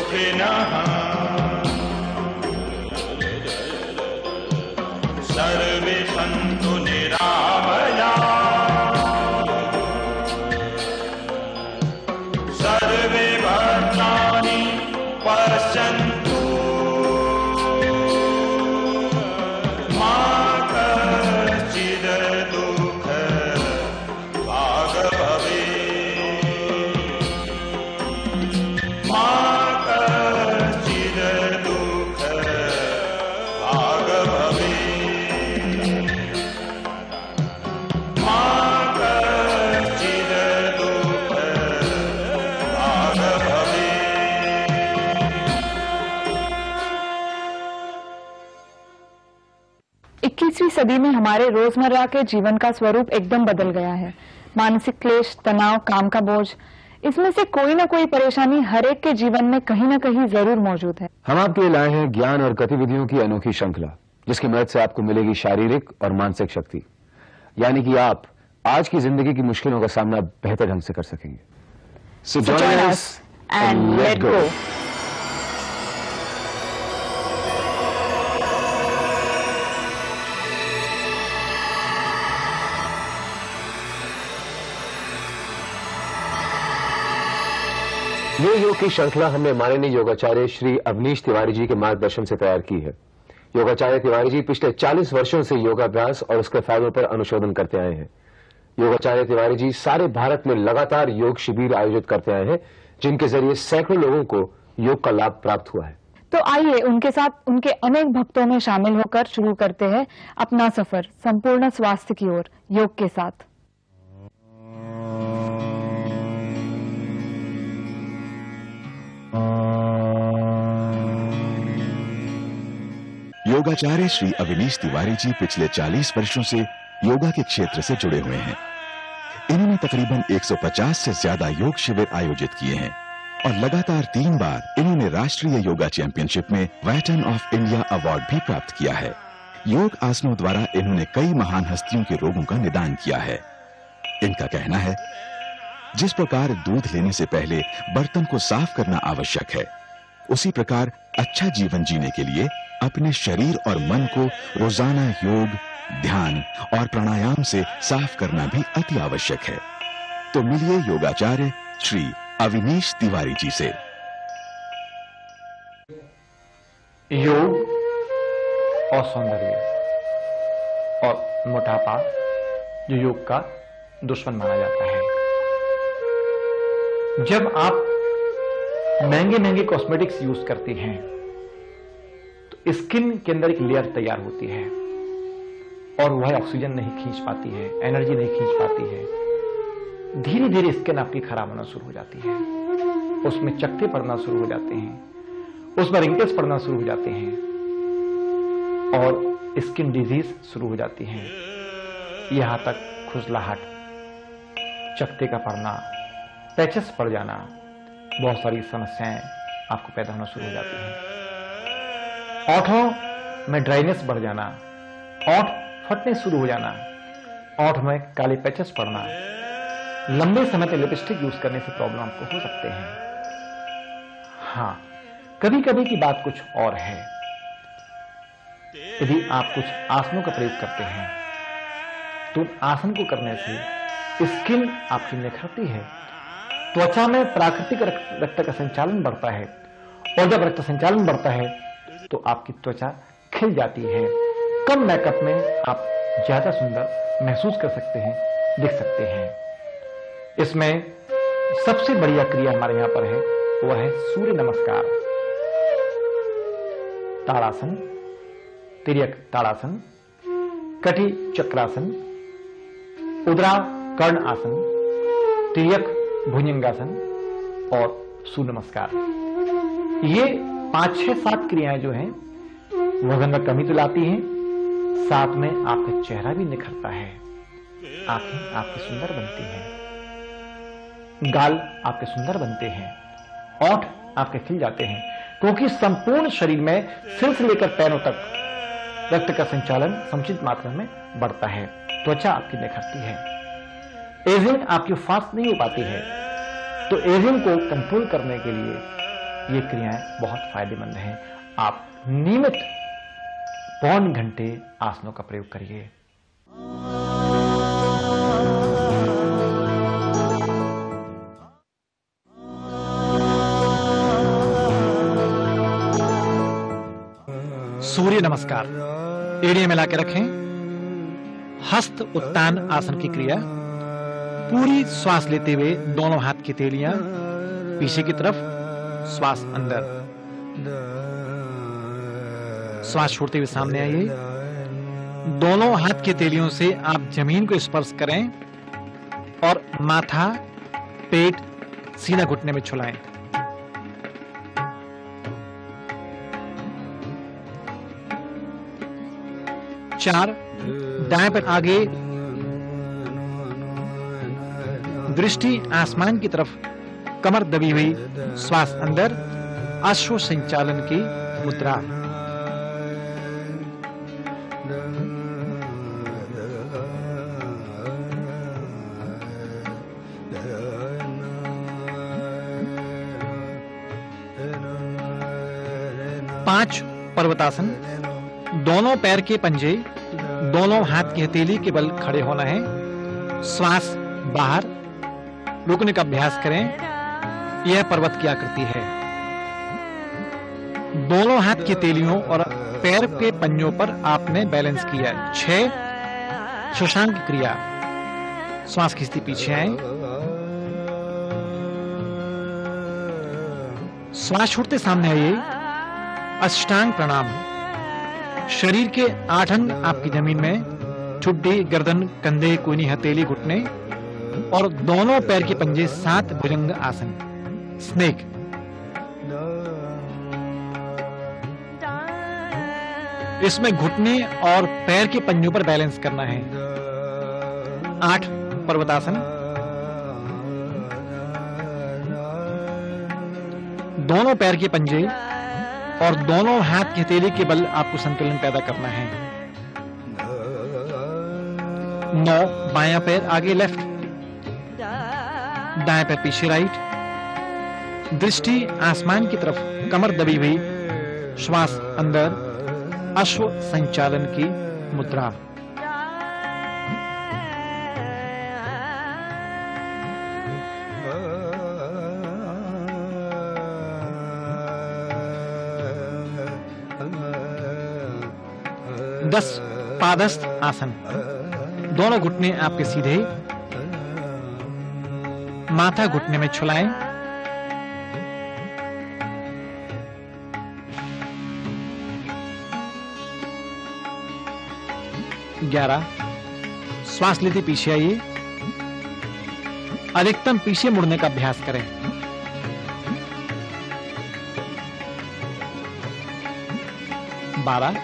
सुखिनः सर्वे सन्तु निरामयाः सर्वे भद्राणि पश्यन्तु मा कश्चित् दुःखभाग् भवेत् मा कश्चित् दुःखभाग् भवेत् मा कश्चित् दुःखभाग् भवेत्। 21वीं सदी में हमारे रोजमर्रा के जीवन का स्वरूप एकदम बदल गया है। मानसिक क्लेश, तनाव, काम का बोझ, इसमें से कोई ना कोई परेशानी हर एक के जीवन में कहीं ना कहीं जरूर मौजूद है। हम आपके लिए लाए हैं ज्ञान और गतिविधियों की अनोखी श्रृंखला, जिसकी मदद से आपको मिलेगी शारीरिक और मानसिक शक्ति, यानी कि आप आज की जिंदगी की मुश्किलों का सामना बेहतर ढंग से कर सकेंगे। So join us and let go। ये योग की श्रृंखला हमने माननीय योगाचार्य श्री अवनीश तिवारी जी के मार्गदर्शन से तैयार की है। योगाचार्य तिवारी जी पिछले 40 वर्षों से योगाभ्यास और उसके फायदों पर अनुशोधन करते आए हैं। योगाचार्य तिवारी जी सारे भारत में लगातार योग शिविर आयोजित करते आए हैं, जिनके जरिए सैकड़ों लोगों को योग का लाभ प्राप्त हुआ है। तो आइए उनके साथ उनके अनेक भक्तों में शामिल होकर शुरू करते हैं अपना सफर संपूर्ण स्वास्थ्य की ओर योग के साथ। योगाचार्य श्री अवनीश तिवारी जी पिछले 40 वर्षों से योगा के क्षेत्र से जुड़े हुए हैं। इन्होंने तकरीबन 150 से ज्यादा योग शिविर आयोजित किए हैं और लगातार 3 बार इन्होंने राष्ट्रीय योगा चैंपियनशिप में वेटरन ऑफ इंडिया अवार्ड भी प्राप्त किया है। योग आसनों द्वारा इन्होंने कई महान हस्तियों के रोगों का निदान किया है। इनका कहना है, जिस प्रकार दूध लेने से पहले बर्तन को साफ करना आवश्यक है, उसी प्रकार अच्छा जीवन जीने के लिए अपने शरीर और मन को रोजाना योग, ध्यान और प्राणायाम से साफ करना भी अति आवश्यक है। तो मिलिए योगाचार्य श्री अवनीश तिवारी जी से। योग और सौंदर्य और मोटापा जो योग का दुश्मन माना जाता है। जब आप महंगे महंगे कॉस्मेटिक्स यूज करती हैं तो स्किन के अंदर एक लेयर तैयार होती है और वह ऑक्सीजन नहीं खींच पाती है, एनर्जी नहीं खींच पाती है। धीरे धीरे स्किन आपकी खराब होना शुरू हो जाती है, उसमें चकत्ते पड़ना शुरू हो जाते हैं, उसमें रिंकल्स पड़ना शुरू हो जाते हैं और स्किन डिजीज शुरू हो जाती है। यहां तक खुजलाहट, चकत्ते का पड़ना, पैचेस पड़ जाना, बहुत सारी समस्याएं आपको पैदा होना शुरू हो जाती हैं। ओठों में ड्राइनेस बढ़ जाना, ओठ फटने शुरू हो जाना, ओठ में काले पैचेस पड़ना, लंबे समय तक लिपस्टिक यूज करने से प्रॉब्लम आपको हो सकते हैं। हां, कभी कभी की बात कुछ और है। यदि आप कुछ आसनों का प्रयोग करते हैं तो उन आसन को करने से स्किन आपकी निखरती है, त्वचा में प्राकृतिक रक्त का संचालन बढ़ता है और जब रक्त संचालन बढ़ता है तो आपकी त्वचा खिल जाती है। कम मेकअप में आप ज्यादा सुंदर महसूस कर सकते हैं, दिख सकते हैं। इसमें सबसे बढ़िया क्रिया हमारे यहां पर है, वह है सूर्य नमस्कार, ताड़ासन, तिर्यक ताड़ासन, कटी चक्रासन, उद्रा कर्ण आसन, तिर्यक भुजंगासन और सूर्य नमस्कार। ये 5, 6, 7 क्रियाएं जो हैं वजन में कमी तो लाती हैं, साथ में आपका चेहरा भी निखरता है, आंखें आपकी सुंदर बनती हैं, गाल आपके सुंदर बनते हैं, ओठ आपके खिल जाते हैं, क्योंकि संपूर्ण शरीर में सिर से लेकर पैरों तक रक्त का संचालन समुचित मात्रा में बढ़ता है, त्वचा आपकी निखरती है। एजिंग आपकी फास्ट नहीं हो पाती है, तो एजिंग को कंट्रोल करने के लिए ये क्रियाएं बहुत फायदेमंद हैं। आप नियमित पौन घंटे आसनों का प्रयोग करिए। सूर्य नमस्कार। एड़ियां मिला के रखें। हस्त उत्तान आसन की क्रिया। पूरी श्वास लेते हुए दोनों हाथ की हथेलियां पीछे की तरफ, श्वास अंदर। श्वास छोड़ते हुए सामने आइए। दोनों हाथ की हथेलियों से आप जमीन को स्पर्श करें और माथा, पेट, सीना घुटने में छुलाएं। चार, दाएं पैर आगे, दृष्टि आसमान की तरफ, कमर दबी हुई, श्वास अंदर, अश्व संचालन की मुद्रा। पांच, पर्वतासन। दोनों पैर के पंजे, दोनों हाथ की हथेली के बल खड़े होना है। श्वास बाहर, रुकने का अभ्यास करें। यह पर्वत की आकृति है। दोनों हाथ की हथेलियों और पैर के पंजों पर आपने बैलेंस किया। 6, शशांक क्रिया। श्वास खींचती पीछे आए। श्वास छोड़ते सामने आइए। अष्टांग प्रणाम। शरीर के 8 अंग आपकी जमीन में, ठुड्डी, गर्दन, कंधे, कूनी, हथेली, घुटने और दोनों पैर के पंजे 7 भुजंग आसन, स्नेक। इसमें घुटने और पैर के पंजों पर बैलेंस करना है। 8, पर्वतासन। दोनों पैर के पंजे और दोनों हाथ की हथेली के बल आपको संतुलन पैदा करना है। 9, बायां पैर आगे, लेफ्ट, दाएं पैर पीछे, राइट। दृष्टि आसमान की तरफ, कमर दबी हुई, श्वास अंदर, अश्व संचालन की मुद्रा। दस, पादस्थ आसन। दोनों घुटने आपके सीधे, माथा घुटने में छुलाएं। 11, श्वास लेते पीछे आइए। अधिकतम पीछे मुड़ने का अभ्यास करें। 12,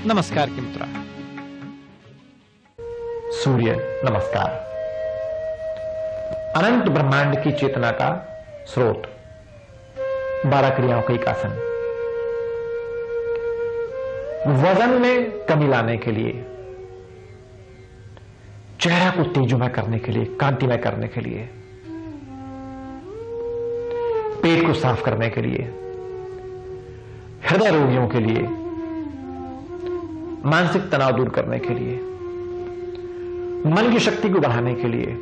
नमस्कार की मुद्रा। सूर्य नमस्कार। अनंत ब्रह्मांड की चेतना का स्रोत। 12 क्रियाओं का एक आसन। वजन में कमी लाने के लिए, चेहरा को तेजोमय करने के लिए, कांतिमय करने के लिए, पेट को साफ करने के लिए, हृदय रोगियों के लिए, मानसिक तनाव दूर करने के लिए, मन की शक्ति को बढ़ाने के लिए,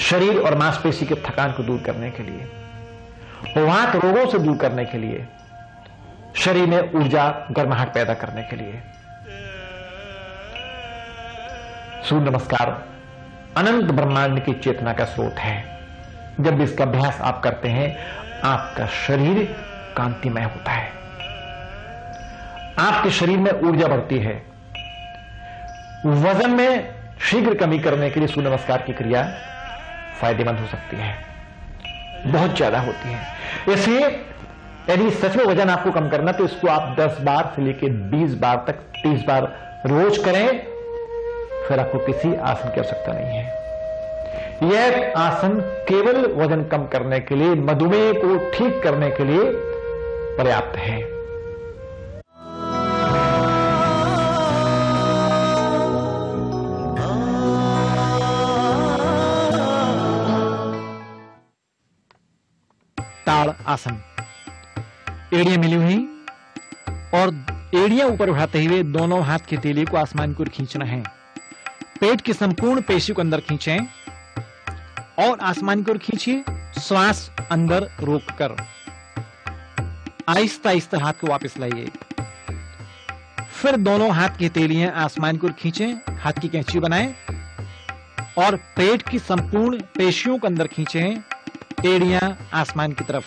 शरीर और मांसपेशी के थकान को दूर करने के लिए, वात रोगों से दूर करने के लिए, शरीर में ऊर्जा, गर्माहट पैदा करने के लिए। सूर्य नमस्कार अनंत ब्रह्मांड की चेतना का स्रोत है। जब भी इसका अभ्यास आप करते हैं, आपका शरीर कांतिमय होता है, आपके शरीर में ऊर्जा बढ़ती है। वजन में शीघ्र कमी करने के लिए सूर्य नमस्कार की क्रिया फायदेमंद हो सकती है, बहुत ज्यादा होती है। इसलिए यदि सच में वजन आपको कम करना, तो इसको आप 10 बार से लेकर 20 बार तक, 30 बार रोज करें, फिर आपको किसी आसन की आवश्यकता नहीं है। यह आसन केवल वजन कम करने के लिए, मधुमेह को ठीक करने के लिए पर्याप्त है। ताड़ आसन। एड़ियां मिली हुई और एड़ियां ऊपर उठाते हुए दोनों हाथ की हथेली को आसमान की ओर खींचना है। पेट की संपूर्ण पेशी को अंदर खींचें और आसमान की ओर खींचिए, श्वास अंदर रोककर। आहिस्ता आहिस्ता हाथ को वापस लाइए। फिर दोनों हाथ की हथेलियां आसमान की ओर खींचें, हाथ की कैंची बनाएं और पेट की संपूर्ण पेशियों को अंदर खींचें, एड़ियां आसमान की तरफ।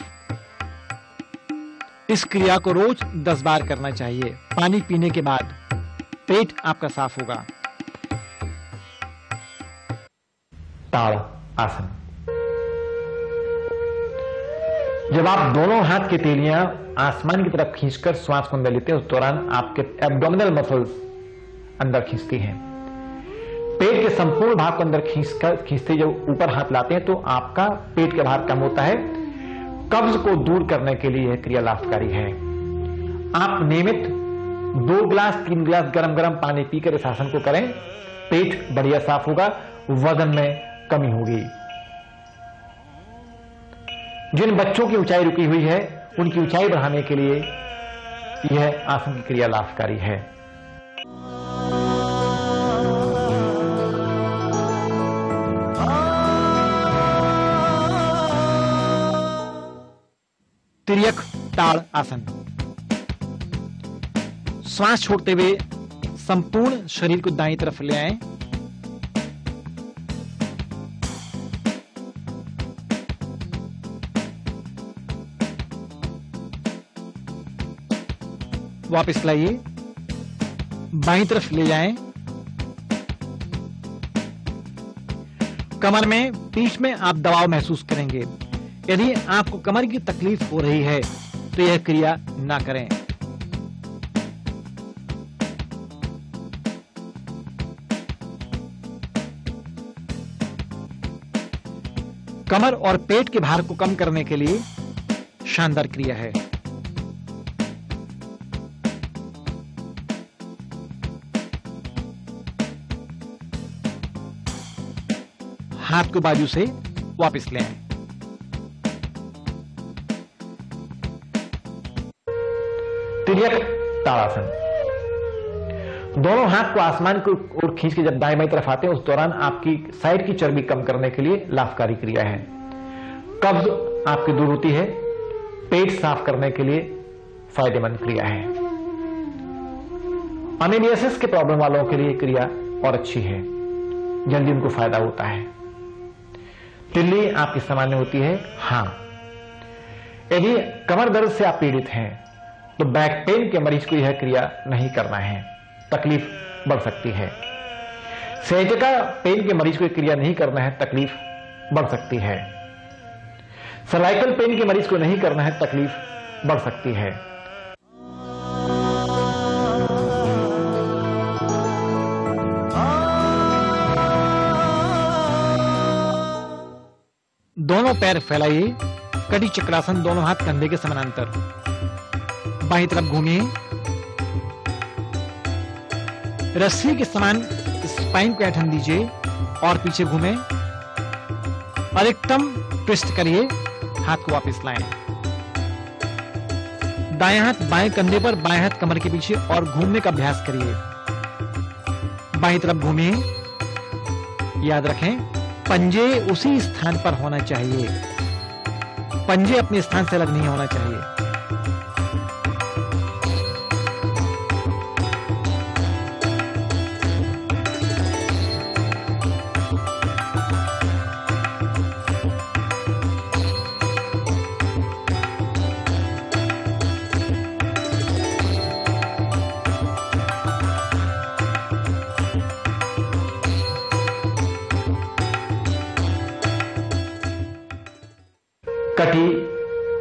इस क्रिया को रोज 10 बार करना चाहिए। पानी पीने के बाद पेट आपका साफ होगा। ताड़ आसन। जब आप दोनों हाथ की हथेलियां आसमान की तरफ खींचकर श्वास को अंदर लेते हैं, उस दौरान आपके एब्डोमिनल मसल्स अंदर खींचती हैं। पेट के संपूर्ण भाग को अंदर खींचते जब ऊपर हाथ लाते हैं तो आपका पेट के भार कम होता है। कब्ज को दूर करने के लिए यह क्रिया लाभकारी है। आप नियमित 2 गिलास 3 गिलास गरम गरम पानी पीकर इस आसन को करें, पेट बढ़िया साफ होगा, वजन में कमी होगी। जिन बच्चों की ऊंचाई रुकी हुई है उनकी ऊंचाई बढ़ाने के लिए यह आसन की क्रिया लाभकारी है। तिर्यक ताड़ आसन। श्वास छोड़ते हुए संपूर्ण शरीर को दाईं तरफ ले आएं। वापस लाइए, बाईं तरफ ले जाएं। कमर में, पीठ में आप दबाव महसूस करेंगे। यदि आपको कमर की तकलीफ हो रही है तो यह क्रिया ना करें। कमर और पेट के भार को कम करने के लिए शानदार क्रिया है। हाथ को बाजू से वापस ले आएं। तिर्यक ताड़ासन। दोनों हाथ को आसमान की ओर खींच के जब दाएं बाएं तरफ आते हैं, उस दौरान आपकी साइड की चर्बी कम करने के लिए लाभकारी क्रिया है। कब्ज आपकी दूर होती है, पेट साफ करने के लिए फायदेमंद क्रिया है। अमेनियासिस के प्रॉब्लम वालों के लिए क्रिया और अच्छी है, जल्दी उनको फायदा होता है। तिल्ली आपकी सामान्य होती है। हां, यदि कमर दर्द से आप पीड़ित हैं तो बैक पेन के मरीज को यह क्रिया नहीं करना है, तकलीफ बढ़ सकती है। सयाटिका पेन के मरीज को यह क्रिया नहीं करना है, तकलीफ बढ़ सकती है। सर्वाइकल पेन के मरीज को नहीं करना है, तकलीफ बढ़ सकती है। दोनों पैर फैलाइए, कटी चक्रासन, दोनों हाथ कंधे के समानांतर। बाईं तरफ घूमिए, रस्सी के समान स्पाइन को ऐंठन दीजिए और पीछे घूमें। अधिकतम ट्विस्ट करिए, हाथ को वापस लाएं। दाएं हाथ बाएं कंधे पर, बाएं हाथ कमर के पीछे और घूमने का अभ्यास करिए। बाईं तरफ घूमिए। याद रखें, पंजे उसी स्थान पर होना चाहिए, पंजे अपने स्थान से अलग नहीं होना चाहिए। कटी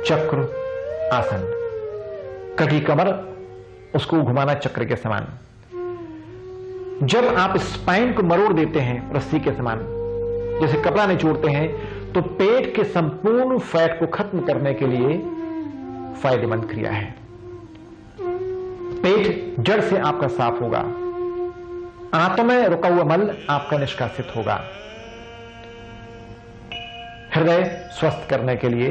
चक्र आसन। कटी कमर, उसको घुमाना चक्र के समान। जब आप स्पाइन को मरोड़ देते हैं रस्सी के समान, जैसे कपड़ा निचोड़ते हैं, तो पेट के संपूर्ण फैट को खत्म करने के लिए फायदेमंद क्रिया है। पेट जड़ से आपका साफ होगा, आंतों में रुका हुआ मल आपका निष्कासित होगा। हृदय स्वस्थ करने के लिए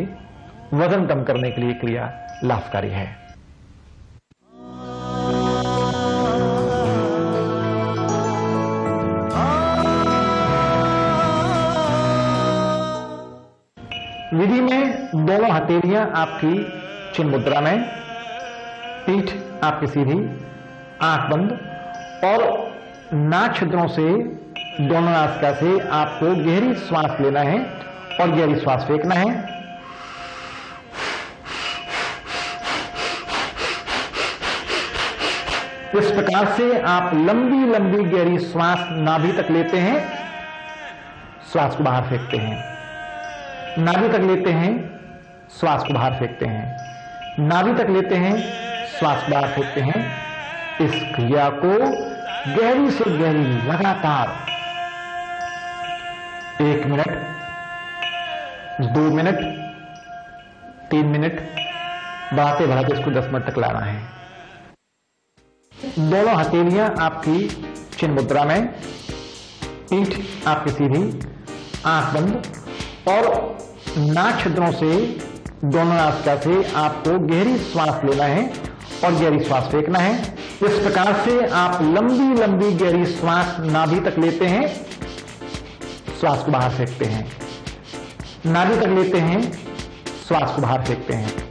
वजन कम करने के लिए क्रिया लाभकारी है। विधि में दोनों हथेलियां आपकी चिन्ह मुद्रा में, पीठ आपकी सीधी, आंख बंद और नाक छिद्रों से दोनों नासिका से आपको गहरी श्वास लेना है और गहरी श्वास फेंकना है। इस प्रकार से आप लंबी लंबी गहरी श्वास नाभि तक लेते हैं, श्वास को बाहर फेंकते हैं, नाभि तक लेते हैं, श्वास को बाहर फेंकते हैं, नाभि तक लेते हैं, श्वास बाहर फेंकते हैं। इस क्रिया को गहरी से गहरी लगातार 1 मिनट, 2 मिनट, 3 मिनट, बढ़ाते बढ़ाते इसको 10 मिनट तक लाना है। दोनों हथेलियां आपकी चिन्ह मुद्रा में, पीठ आपकी सीधी, आंख बंद और नाक छिद्रों से दोनों नासिका से आपको गहरी श्वास लेना है और गहरी श्वास फेंकना है। इस प्रकार से आप लंबी लंबी गहरी श्वास नाभि तक लेते हैं, श्वास को बाहर फेंकते हैं, नाभि तक लेते हैं, श्वास को बाहर फेंकते हैं।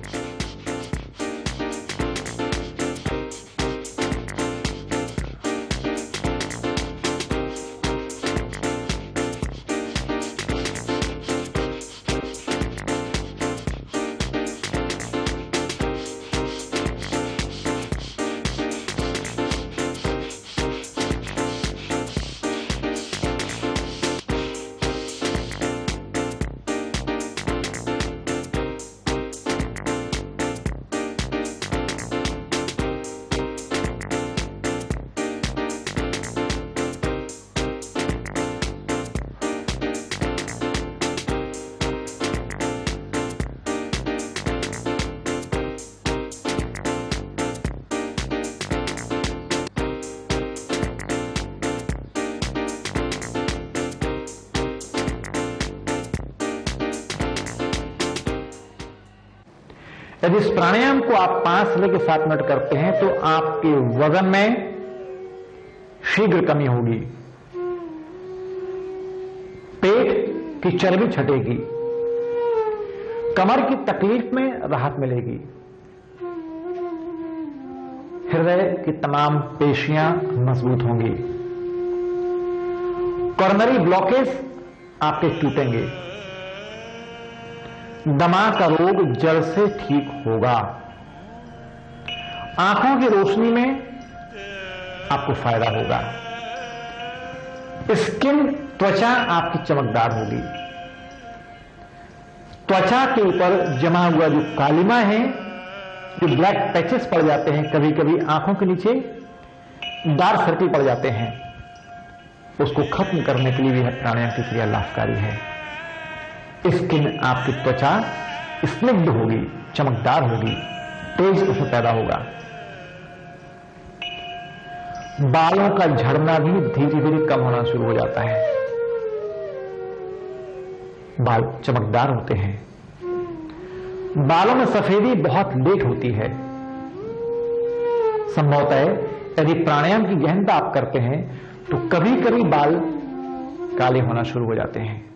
यदि इस प्राणायाम को आप 5 से लेकर 7 मिनट करते हैं तो आपके वजन में शीघ्र कमी होगी, पेट की चर्बी छटेगी, कमर की तकलीफ में राहत मिलेगी, हृदय की तमाम पेशियां मजबूत होंगी, कॉर्नरी ब्लॉकेज आपके टूटेंगे, दिमाग का रोग जड़ से ठीक होगा, आंखों की रोशनी में आपको फायदा होगा, स्किन त्वचा आपकी चमकदार होगी, त्वचा के ऊपर जमा हुआ जो कालिमा है, जो ब्लैक पैचेस पड़ जाते हैं, कभी कभी आंखों के नीचे डार्क सर्कल पड़ जाते हैं, उसको खत्म करने के लिए भी प्राणायाम की क्रिया लाभकारी है। स्किन आपकी त्वचा स्निग्ध होगी, चमकदार होगी, तेज उसमें पैदा होगा, बालों का झड़ना भी धीरे धीरे कम होना शुरू हो जाता है, बाल चमकदार होते हैं, बालों में सफेदी बहुत लेट होती है। संभवतः यदि प्राणायाम की गहनता आप करते हैं तो कभी कभी बाल काले होना शुरू हो जाते हैं।